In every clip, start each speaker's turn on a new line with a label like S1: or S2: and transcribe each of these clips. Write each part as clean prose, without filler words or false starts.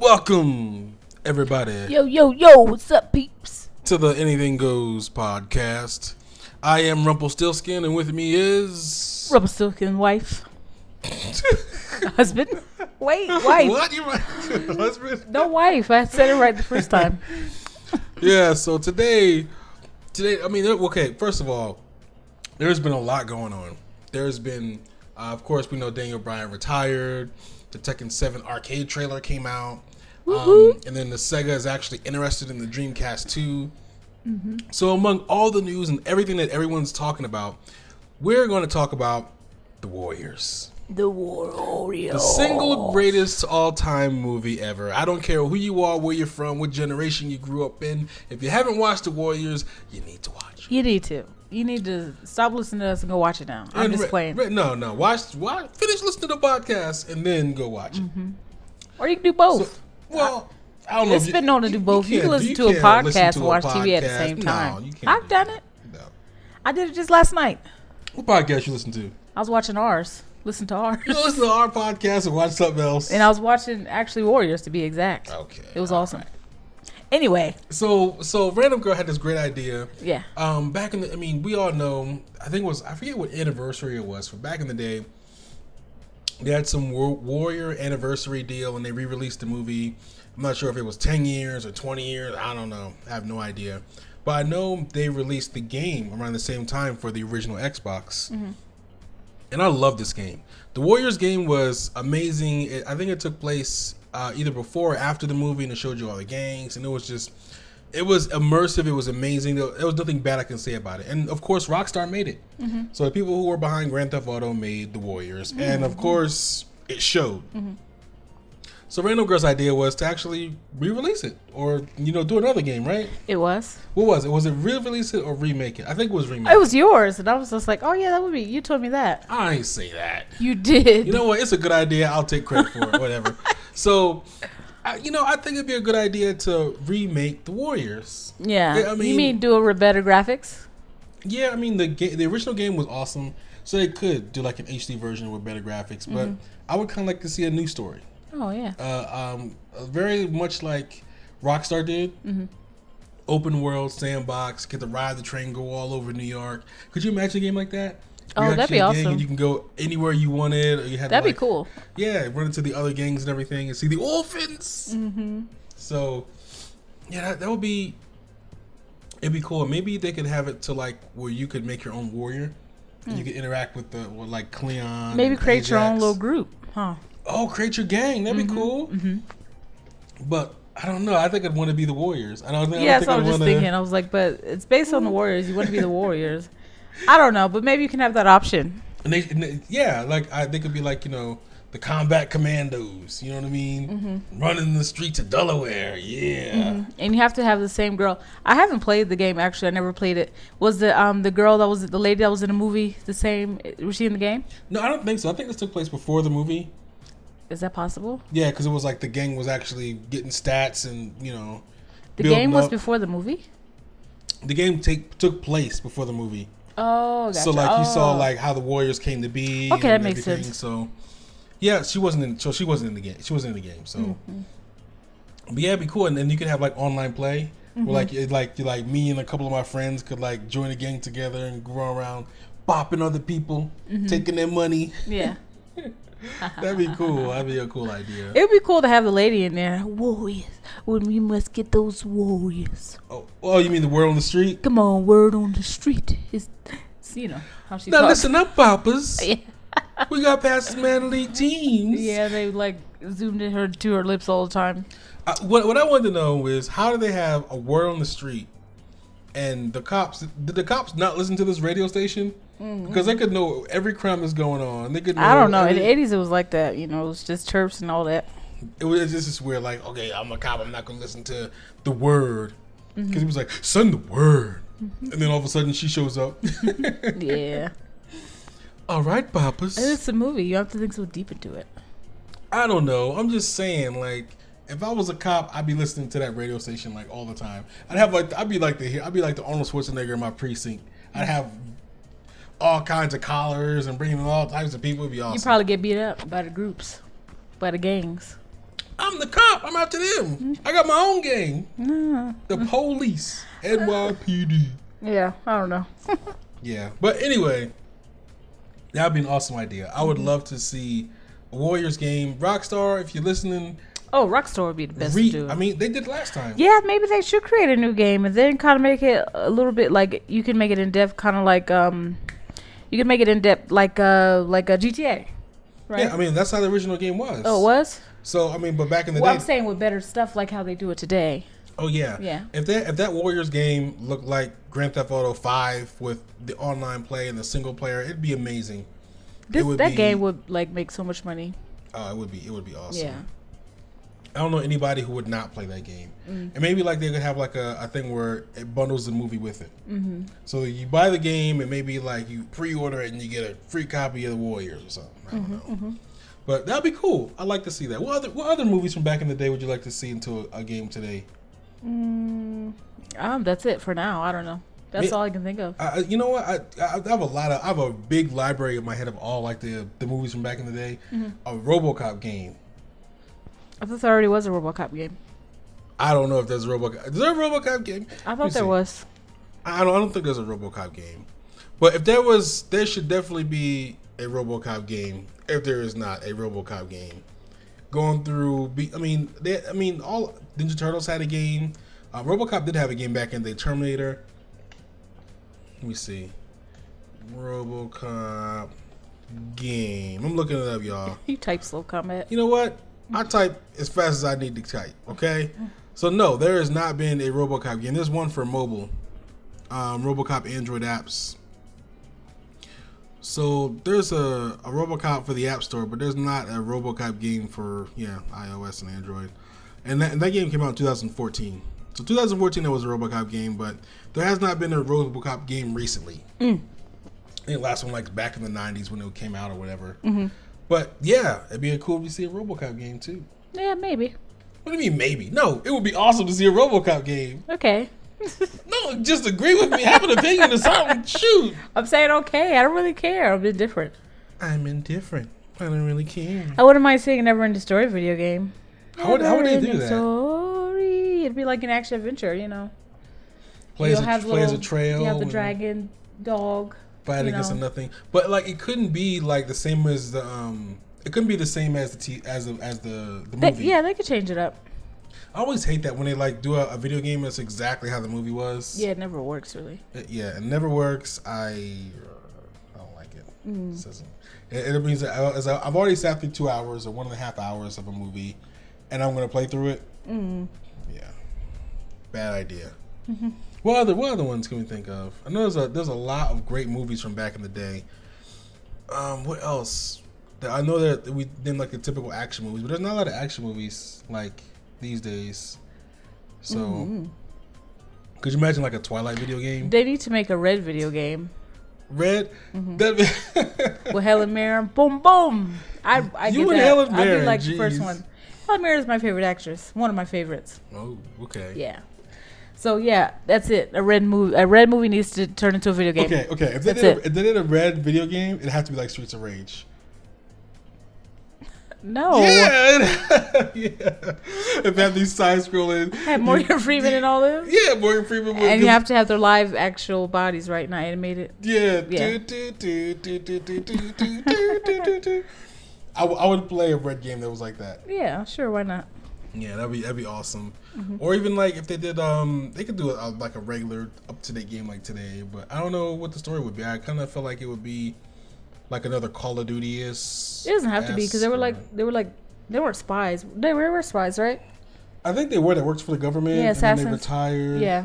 S1: Welcome, everybody.
S2: Yo, what's up, peeps?
S1: To the Anything Goes podcast. I am Rumpelstiltskin, and with me is...
S2: Rumpelstiltskin wife. Husband? Wait, wife.
S1: What? You right? Husband?
S2: No, wife. I said it right the first time.
S1: Yeah, so today, okay, first of all, there's been a lot going on. There's been, of course, we know Daniel Bryan retired. The Tekken 7 arcade trailer came out. And then the Sega is actually interested in the Dreamcast 2. Mm-hmm. So among all the news and everything that everyone's talking about, we're going to talk about the Warriors.
S2: The Warriors.
S1: The single greatest all-time movie ever. I don't care who you are, where you're from, what generation you grew up in. If you haven't watched the Warriors, you need to watch it.
S2: You need to. You need to stop listening to us and go watch it now. I'm just playing.
S1: No. Watch. Finish listening to the podcast and then go watch it.
S2: Mm-hmm. Or you can do both.
S1: So, I don't know.
S2: It's been known to do both. You can listen to a podcast and watch TV at the same time.
S1: No, you can't.
S2: I've done it.
S1: No.
S2: I did it just last night.
S1: What podcast you listen to?
S2: I was watching ours. Listen to ours.
S1: You listen to our podcast and watch something else.
S2: And I was watching actually Warriors to be exact.
S1: Okay.
S2: It was awesome. Right. Anyway.
S1: So Random Girl had this great idea.
S2: Yeah.
S1: Back in the, we all know, I forget what anniversary it was, but back in the day, they had some Warrior anniversary deal and they re-released the movie. I'm not sure if it was 10 years or 20 years. I don't know. I have no idea. But I know they released the game around the same time for the original Xbox. Mm-hmm. And I love this game. The Warriors game was amazing. I think it took place either before or after the movie, and it showed you all the gangs. And it was immersive. It was amazing. There was nothing bad I can say about it. And, of course, Rockstar made it. Mm-hmm. So the people who were behind Grand Theft Auto made the Warriors. Mm-hmm. And, of course, it showed. Mm-hmm. So Random Girl's idea was to actually re-release it or, do another game, right?
S2: It was.
S1: What was it? Was it re-release it or remake it? I think it was remake.
S2: It was yours. And I was just like, oh, yeah, that would be. You told me that.
S1: I ain't say that.
S2: You did.
S1: You know what? It's a good idea. I'll take credit for it. Whatever. So, I think it'd be a good idea to remake the Warriors.
S2: Yeah. You mean do it with better graphics?
S1: Yeah. The original game was awesome. So they could do like an HD version with better graphics. But I would kind of like to see a new story.
S2: Oh, yeah.
S1: Very much like Rockstar did. Mm-hmm. Open world, sandbox, get to ride the train, go all over New York. Could you imagine a game like that?
S2: Oh, that'd be awesome.
S1: And you can go anywhere you wanted. Or you had
S2: that'd be cool.
S1: Yeah, run into the other gangs and everything and see the orphans. Mm-hmm. So, yeah, that would be... It'd be cool. Maybe they could have it to like where you could make your own warrior. And you could interact with like Cleon.
S2: Maybe create your own little group, huh?
S1: Oh, create your gang. That'd be cool. Mm-hmm. But I don't know. I think I'd want to be the Warriors. I was just
S2: thinking. I was like, but it's based on the Warriors. You want to be the Warriors. I don't know, but maybe you can have that option.
S1: And they could be like, the combat commandos. You know what I mean? Mm-hmm. Running the streets of Delaware. Yeah.
S2: Mm-hmm. And you have to have the same girl. I haven't played the game, actually. I never played it. Was the girl that was the lady that was in the movie the same? Was she in the game?
S1: No, I don't think so. I think this took place before the movie.
S2: Is that possible?
S1: Yeah, because it was like the gang was actually getting stats and,
S2: The game was before the movie?
S1: The game took place before the movie.
S2: Oh, gotcha.
S1: So, you saw, how the Warriors came to be.
S2: Okay, that makes sense.
S1: So, yeah, she wasn't in the game. She wasn't in the game, so. Mm-hmm. But, yeah, it'd be cool. And then you could have, online play. Mm-hmm. Where, me and a couple of my friends could, join a gang together and go around bopping other people, taking their money.
S2: Yeah.
S1: That'd be cool. That'd be a cool idea.
S2: It would be cool to have the lady in there. Warriors. When we must get those warriors.
S1: Oh, you mean the word on the street?
S2: Come on, word on the street. It's how she talks.
S1: Now listen up, Papas. Yeah. We got past the man league teams.
S2: Yeah, they zoomed in her to her lips all the time.
S1: What I wanted to know is how do they have a word on the street and did the cops not listen to this radio station? Because they could know every crime that's going on. They could know.
S2: I don't know. In the 80s, it was like that. It was just chirps and all that.
S1: It was just weird. Okay, I'm a cop. I'm not going to listen to the word. Because he was like, send the word. And then all of a sudden, she shows up.
S2: Yeah.
S1: All right, Papas.
S2: It's a movie. You don't have to think so deep into it.
S1: I don't know. I'm just saying, if I was a cop, I'd be listening to that radio station all the time. I'd be like the Arnold Schwarzenegger in my precinct. I'd have all kinds of collars and bringing all types of people. It'd be awesome.
S2: You probably get beat up by the groups, by the gangs.
S1: I I'm the cop. I'm after them. I got my own gang. The police. NYPD.
S2: Yeah, I don't know.
S1: Yeah, but anyway, that would be an awesome idea. I would love to see a Warriors game. Rockstar, if you're listening.
S2: Oh, Rockstar would be the best to do it.
S1: I mean, they did last time.
S2: Yeah, maybe they should create a new game and then kind of make it a little bit like you can make it in depth, kind of like you can make it in depth like a GTA, right?
S1: Yeah, I mean that's how the original game was.
S2: Oh, it was.
S1: So I mean, but back in the
S2: Well,
S1: day,
S2: I'm saying with better stuff like how they do it today.
S1: oh yeah,
S2: Yeah.
S1: If that Warriors game looked like Grand Theft Auto 5 with the online play and the single player, it'd be amazing.
S2: That game would like make so much money.
S1: Oh, it would be awesome.
S2: Yeah.
S1: I don't know anybody who would not play that game. And maybe like they could have like a thing where it bundles the movie with it. So you buy the game and maybe like you pre-order it and you get a free copy of the Warriors or something. I don't know. But that'd be cool. I'd like to see that. What other movies from back in the day would you like to see into a game today?
S2: That's it for now. I don't know. That's all I can think of.
S1: You know what? I have a big library in my head of all like the movies from back in the day. A Robocop game.
S2: I thought there already was a RoboCop game.
S1: I don't know if there's a Robocop. Is there a Robocop game?
S2: I thought there was.
S1: I don't think there's a Robocop game. But if there was, there should definitely be a Robocop game. If there is not a Robocop game, going through. All Ninja Turtles had a game. Robocop did have a game back in the Terminator. Let me see. Robocop game. I'm looking it up, y'all.
S2: You type slow combat.
S1: You know what? I type as fast as I need to type, okay? So, no, there has not been a Robocop game. There's one for mobile. Robocop Android apps. So, there's a Robocop for the App Store, but there's not a Robocop game for, iOS and Android. And that game came out in 2014. So, 2014, there was a Robocop game, but there has not been a Robocop game recently. I think the last one, like, back in the 90s when it came out or whatever. But yeah, it'd be cool to see a RoboCop game too.
S2: Yeah, maybe.
S1: What do you mean maybe? No, it would be awesome to see a RoboCop game.
S2: Okay.
S1: No, just agree with me. Have an opinion or something. Shoot.
S2: I'm saying okay. I don't really care. I'm indifferent.
S1: I'm indifferent. I don't really care.
S2: I wouldn't mind seeing a Never-Ending Story video game.
S1: How would they do that?
S2: Story. It'd be like an action adventure, you know.
S1: Play as a trail.
S2: You have the dragon dog.
S1: Fight against nothing, but like it couldn't be like the same as the It couldn't be the same as the movie.
S2: Yeah, they could change it up.
S1: I always hate that when they like do a video game that's exactly how the movie was.
S2: Yeah, it never works really.
S1: It never works. I don't like it. It means that I've already sat through 2 hours or 1.5 hours of a movie, and I'm going to play through it. Yeah, bad idea. What other ones can we think of? I know there's a lot of great movies from back in the day. What else? I know that we did like the typical action movies, but there's not a lot of action movies like these days. So, could you imagine like a Twilight video game?
S2: They need to make a Red video game.
S1: Red?
S2: With Helen Mirren. Boom, boom. I
S1: You
S2: get
S1: and
S2: that.
S1: Helen
S2: I do
S1: Mirren,
S2: like the
S1: jeez.
S2: first one. Helen Mirren is my favorite actress. One of my favorites.
S1: Oh, okay.
S2: Yeah. So yeah, that's it. A red movie needs to turn into a video game.
S1: Okay. If they did a Red video game, it has to be like Streets of Rage.
S2: No.
S1: Yeah. If they have these side scrolling.
S2: Have Morgan Freeman and all this.
S1: Yeah, Morgan Freeman.
S2: And you have to have their live actual bodies, right? Not animated.
S1: Yeah. I would play a Red game that was like that.
S2: Yeah, sure. Why not?
S1: Yeah, that'd be awesome. Or even like if they did, they could do like a regular up to date game like today. But I don't know what the story would be. I kind of feel like it would be like another Call of Duty is.
S2: It doesn't have to be because they weren't spies. They were spies, right?
S1: I think they were. That works for the government.
S2: Yeah, assassins.
S1: And then they retired.
S2: Yeah.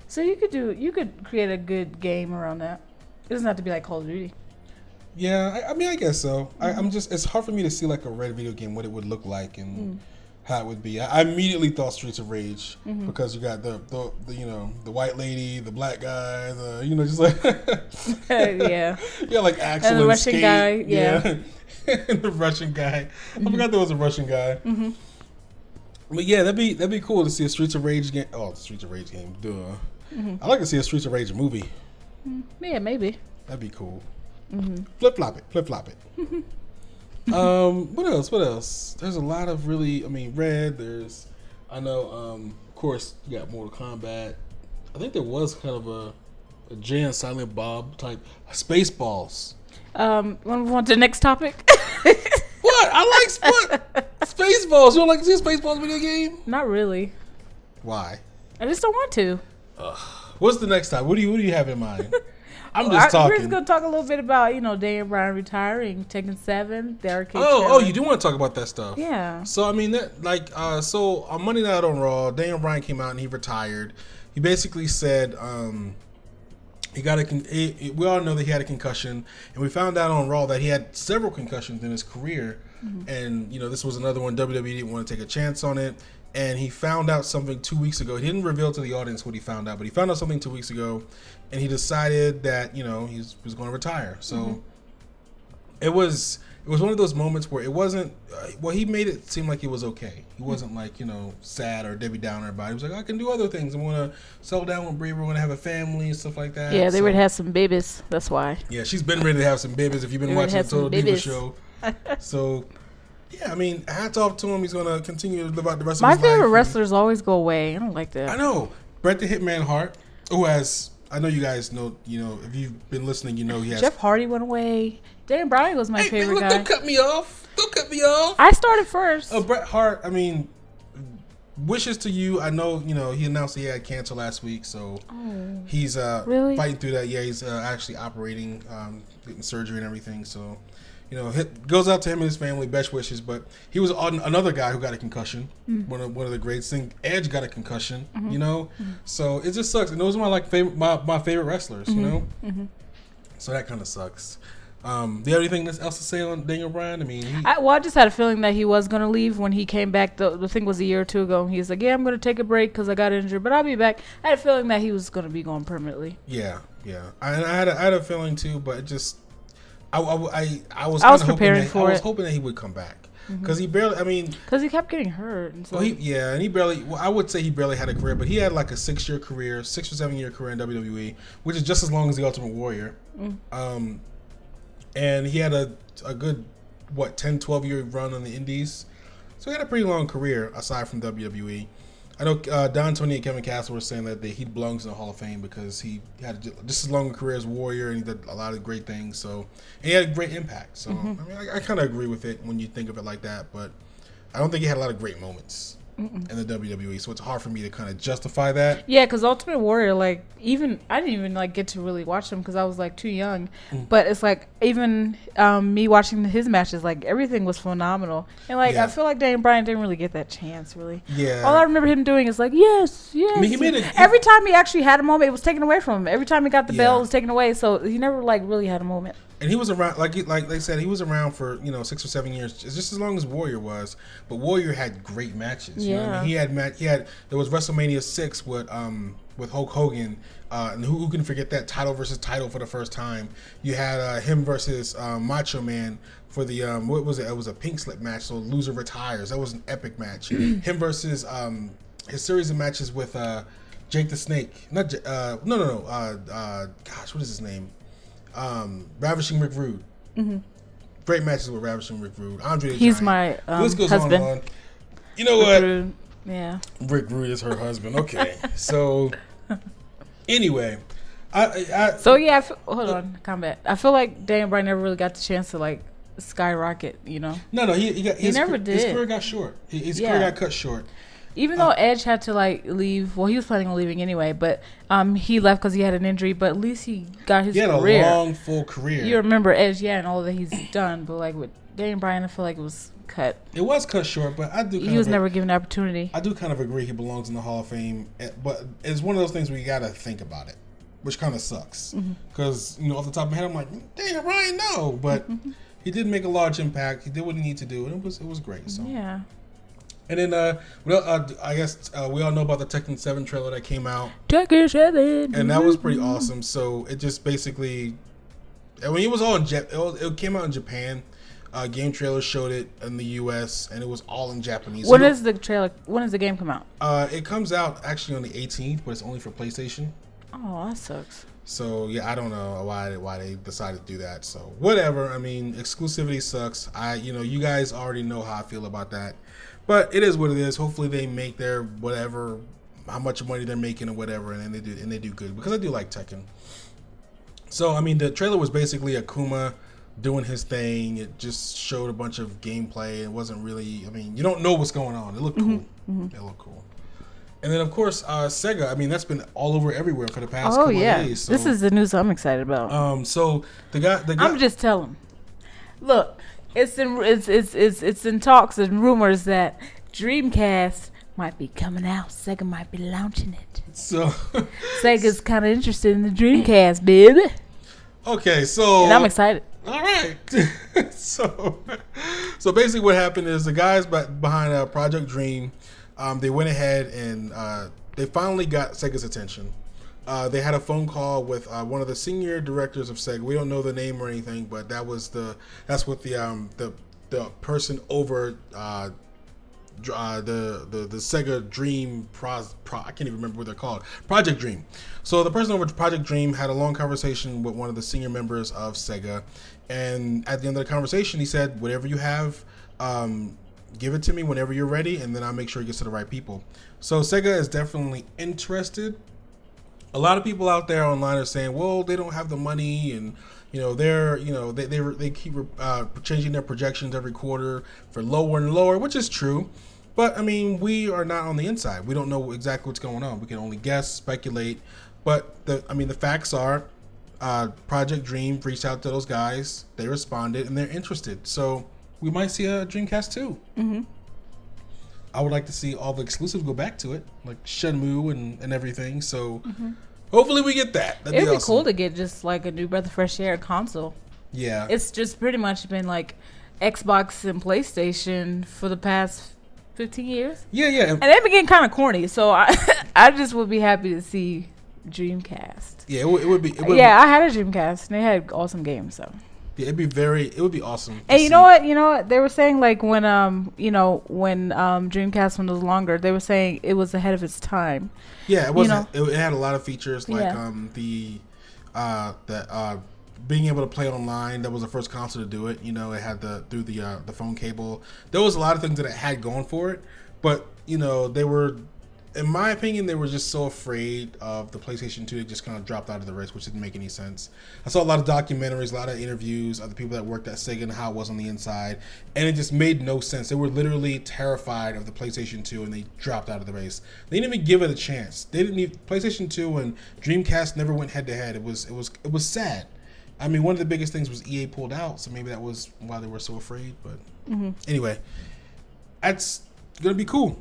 S2: So you could create a good game around that. It doesn't have to be like Call of Duty.
S1: Yeah, I mean, I guess so. It's hard for me to see like a Red video game, what it would look like and how it would be. I immediately thought Streets of Rage because you got the the white lady, the black guy, just like
S2: yeah,
S1: like Axel
S2: and the Russian
S1: Skate.
S2: guy, yeah.
S1: And the Russian guy. I forgot there was a Russian guy. But yeah, that'd be cool to see a Streets of Rage game. Oh, the Streets of Rage game, duh. I'd like to see a Streets of Rage movie.
S2: Yeah, maybe.
S1: That'd be cool. Flip flop it. What else? What else? There's a lot of really. I mean, Red. I know. Of course, you got Mortal Kombat. I think there was kind of a Jay and Silent Bob type Spaceballs.
S2: Want to move on to the next topic?
S1: What? I like Spaceballs. You don't like to see a Spaceballs video game?
S2: Not really.
S1: Why?
S2: I just don't want to.
S1: What's the next time? What do you have in mind? I'm just talking.
S2: We're just gonna talk a little bit about Daniel Bryan retiring, Tekken 7, the arcade.
S1: Oh, you do want to talk about that stuff?
S2: Yeah.
S1: So I mean, so on Monday Night on Raw, Daniel Bryan came out and he retired. He basically said we all know that he had a concussion, and we found out on Raw that he had several concussions in his career, and this was another one. WWE didn't want to take a chance on it. And he found out something 2 weeks ago. He didn't reveal to the audience what he found out, but he found out something 2 weeks ago, and he decided that he was going to retire. So it was one of those moments where it wasn't. He made it seem like it was okay. He wasn't like sad or Debbie Downer about it. He was like, I can do other things. I'm going to settle down with Brie. We're going to have a family and stuff like that.
S2: Yeah, they would have some babies. That's why.
S1: Yeah, she's been ready to have some babies. If you've been watching the Total Diva show, so. Yeah, I mean, hats off to him. He's going to continue to live out the rest of his life.
S2: My favorite wrestlers always go away. I don't like that.
S1: I know. Bret the Hitman Hart, who has, I know you guys know, if you've been listening, he has.
S2: Jeff Hardy went away. Daniel Bryan was my favorite guy.
S1: Don't cut me off.
S2: I started first.
S1: Bret Hart, I mean, wishes to you. I know, he announced he had cancer last week, so he's
S2: really?
S1: fighting through that. Yeah, he's actually operating, getting surgery and everything, so. Goes out to him and his family, best wishes. But he was another guy who got a concussion. One of the greats. Thing Edge got a concussion. So it just sucks. And those are my favorite wrestlers. So that kind of sucks. Do you have anything else to say on Daniel Bryan? I mean,
S2: I just had a feeling that he was going to leave when he came back. The thing was a year or two ago. He was like, "Yeah, I'm going to take a break because I got injured, but I'll be back." I had a feeling that he was going to be gone permanently.
S1: Yeah. I had a feeling too, but it just. I was
S2: preparing for it.
S1: I was hoping that he would come back because he barely. I mean,
S2: because he kept getting hurt. And so.
S1: And he barely. Well, I would say he barely had a career, but he had like a 6 or 7 year career in WWE, which is just as long as the Ultimate Warrior. And he had a good 10, 12 year run on the Indies, so he had a pretty long career aside from WWE. I know Don Tony and Kevin Castle were saying that he belongs in the Hall of Fame because he had just as long a career as Warrior and he did a lot of great things. So and he had a great impact. So I mean, I kind of agree with it when you think of it like that. But I don't think he had a lot of great moments in the WWE. So it's hard for me to kind of justify that.
S2: Yeah, because Ultimate Warrior, I didn't even get to really watch him because I was too young. But it's even me watching his matches, everything was phenomenal. And I feel like Daniel Bryan didn't really get that chance, really.
S1: Yeah.
S2: All I remember him doing is yes. I mean, every time he actually had a moment, it was taken away from him. Every time he got the bell, it was taken away. So he never really had a moment.
S1: And he was around, like they said, he was around for 6 or 7 years, just as long as Warrior was. But Warrior had great matches.
S2: Yeah.
S1: You know what I mean? There was WrestleMania 6 with Hulk Hogan, and who can forget that title versus title for the first time? You had him versus Macho Man for the what was it? It was a pink slip match, so loser retires. That was an epic match. Him versus his series of matches with Jake the Snake. Gosh, what is his name? Ravishing Rick Rude. Great matches with Ravishing Rick Rude. Andre the
S2: He's
S1: Giant.
S2: my
S1: This goes
S2: husband.
S1: on. You know what?
S2: Rude. Yeah.
S1: Rick Rude is her husband. Okay. So, anyway.
S2: Hold on. Combat. I feel like Daniel Bryan never really got the chance to skyrocket,
S1: No, he
S2: never did.
S1: His career got short. His career got cut short.
S2: Even though Edge had to leave, well, he was planning on leaving anyway, but he left because he had an injury. But at least he got his career.
S1: He had a long, full career.
S2: You remember Edge, and all that he's done, but with Daniel Bryan, I feel like it was cut.
S1: It was cut short, but I do.
S2: He was never given an opportunity.
S1: I do kind of agree he belongs in the Hall of Fame, but it's one of those things where you got to think about it, which kind of sucks because off the top of my head, I'm like, Daniel Bryan, no, but he did make a large impact. He did what he needed to do, and it was great. So
S2: yeah.
S1: And then, I guess we all know about the Tekken 7 trailer that came out.
S2: Tekken 7.
S1: And that was pretty awesome. So it just basically, it was all it came out in Japan. Game trailers showed it in the U.S. and it was all in Japanese.
S2: When does the game come out?
S1: It comes out actually on the 18th, but it's only for PlayStation.
S2: Oh, that sucks.
S1: So yeah, I don't know why they decided to do that. So whatever. I mean, exclusivity sucks. You guys already know how I feel about that. But it is what it is. Hopefully they make their whatever, how much money they're making or whatever, and they do good, because I do like Tekken. So I mean, the trailer was basically Akuma doing his thing. It just showed a bunch of gameplay. It wasn't really. I mean, you don't know what's going on. It looked cool. It looked cool. And then of course Sega. I mean, that's been all over everywhere for the past couple of days. So,
S2: this is the news I'm excited about.
S1: So the guy.
S2: I'm just telling. Look, it's in talks and rumors that Dreamcast might be coming out. Sega might be launching it.
S1: So
S2: Sega's kind of interested in the Dreamcast, baby.
S1: Okay, so
S2: and I'm excited.
S1: All right. so basically, what happened is the guys behind Project Dream, they went ahead and they finally got Sega's attention. They had a phone call with one of the senior directors of Sega. We don't know the name or anything, but that's what the person over the Sega Dream I can't even remember what they're called. Project Dream. So the person over Project Dream had a long conversation with one of the senior members of Sega, and at the end of the conversation, he said, "Whatever you have, give it to me whenever you're ready, and then I'll make sure it gets to the right people." So Sega is definitely interested. A lot of people out there online are saying, "Well, they don't have the money," and they keep changing their projections every quarter for lower and lower, which is true. But I mean, we are not on the inside. We don't know exactly what's going on. We can only guess, speculate. But the facts are, Project Dream reached out to those guys. They responded, and they're interested. So we might see a Dreamcast 2. Mm-hmm. I would like to see all the exclusives go back to it, like Shenmue and everything. So hopefully we get that.
S2: It'd be awesome. Cool to get just like a new breath of fresh air console.
S1: Yeah.
S2: It's just pretty much been like Xbox and PlayStation for the past 15 years.
S1: Yeah.
S2: And they've been getting kind of corny. So I just would be happy to see Dreamcast.
S1: Yeah, it would be.
S2: I had a Dreamcast and they had awesome games. So
S1: yeah, it would be awesome.
S2: And you know what? They were saying like when Dreamcast one was longer, they were saying it was ahead of its time.
S1: Yeah, it was. It had a lot of features like being able to play online. That was the first console to do it. It had through the phone cable. There was a lot of things that it had going for it, but they were. In my opinion, they were just so afraid of the PlayStation 2, they just kind of dropped out of the race, which didn't make any sense. I saw a lot of documentaries, a lot of interviews of the people that worked at Sega and how it was on the inside, and it just made no sense. They were literally terrified of the PlayStation 2, and they dropped out of the race. They didn't even give it a chance. PlayStation 2 and Dreamcast never went head to head. It was sad. I mean, one of the biggest things was EA pulled out, so maybe that was why they were so afraid. But anyway, that's gonna be cool.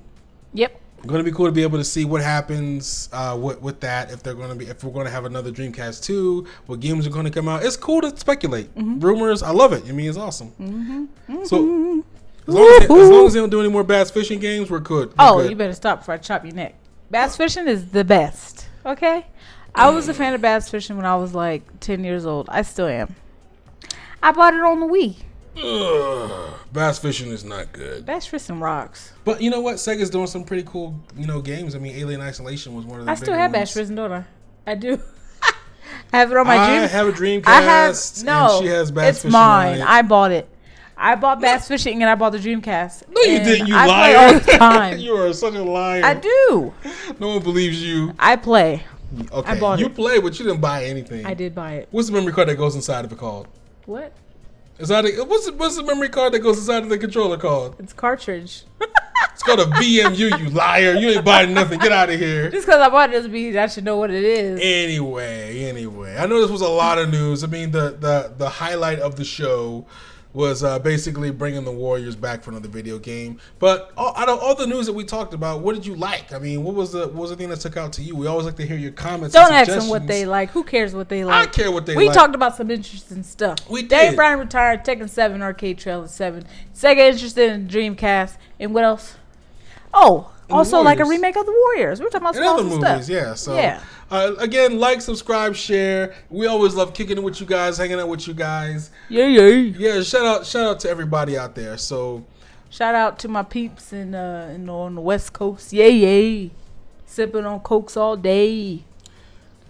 S2: Yep.
S1: Going to be cool to be able to see what happens with that. If we're going to have another Dreamcast 2, what games are going to come out. It's cool to speculate. Rumors, I love it. I mean, it's awesome. So as long as they don't do any more bass fishing games, we're good.
S2: You better stop before I chop your neck. Bass fishing is the best. Okay, I was a fan of bass fishing when I was like 10 years old. I still am. I bought it on the Wii.
S1: Bass fishing is not good.
S2: Bass fishing rocks.
S1: But you know what? Sega's doing some pretty cool, games. I mean, Alien Isolation was one of the.
S2: I still have bass fishing, don't I? I do. I have it on my Dreamcast.
S1: I have a Dreamcast. And she has bass fishing.
S2: It's mine. I bought it. I bought bass fishing and I bought the Dreamcast.
S1: No, you didn't. You liar!
S2: I play all the time.
S1: You are such a liar.
S2: I do.
S1: No one believes you.
S2: I play.
S1: Okay,
S2: I bought
S1: you
S2: it.
S1: play, but you didn't buy anything.
S2: I did buy it.
S1: What's the memory card that goes inside of it called?
S2: What?
S1: What's the memory card that goes inside of the controller called?
S2: It's cartridge.
S1: It's called a VMU, you liar. You ain't buying nothing. Get out of here.
S2: Just because I bought it doesn't mean I should know what it is.
S1: Anyway. I know this was a lot of news. I mean, the highlight of the show was basically bringing the Warriors back for another video game. But out of all the news that we talked about, what did you like? I mean, what was the thing that stuck out to you? We always like to hear your comments.
S2: Don't ask them what they like. Who cares what they like?
S1: I care what they like.
S2: We talked about some interesting stuff.
S1: We did.
S2: Daniel Bryan Retired, Tekken 7, Arcade Trailer 7, Sega Interested in Dreamcast, and what else? Oh, also like a remake of the Warriors. We were talking about some
S1: other
S2: movies,
S1: stuff. Yeah. So again, like, subscribe, share. We always love kicking it with you guys, hanging out with you guys. Yeah. Shout out to everybody out there. So
S2: shout out to my peeps on the West Coast. Yay. Sipping on Cokes all day.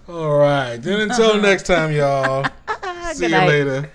S1: All right. Then until next time, y'all. See you later.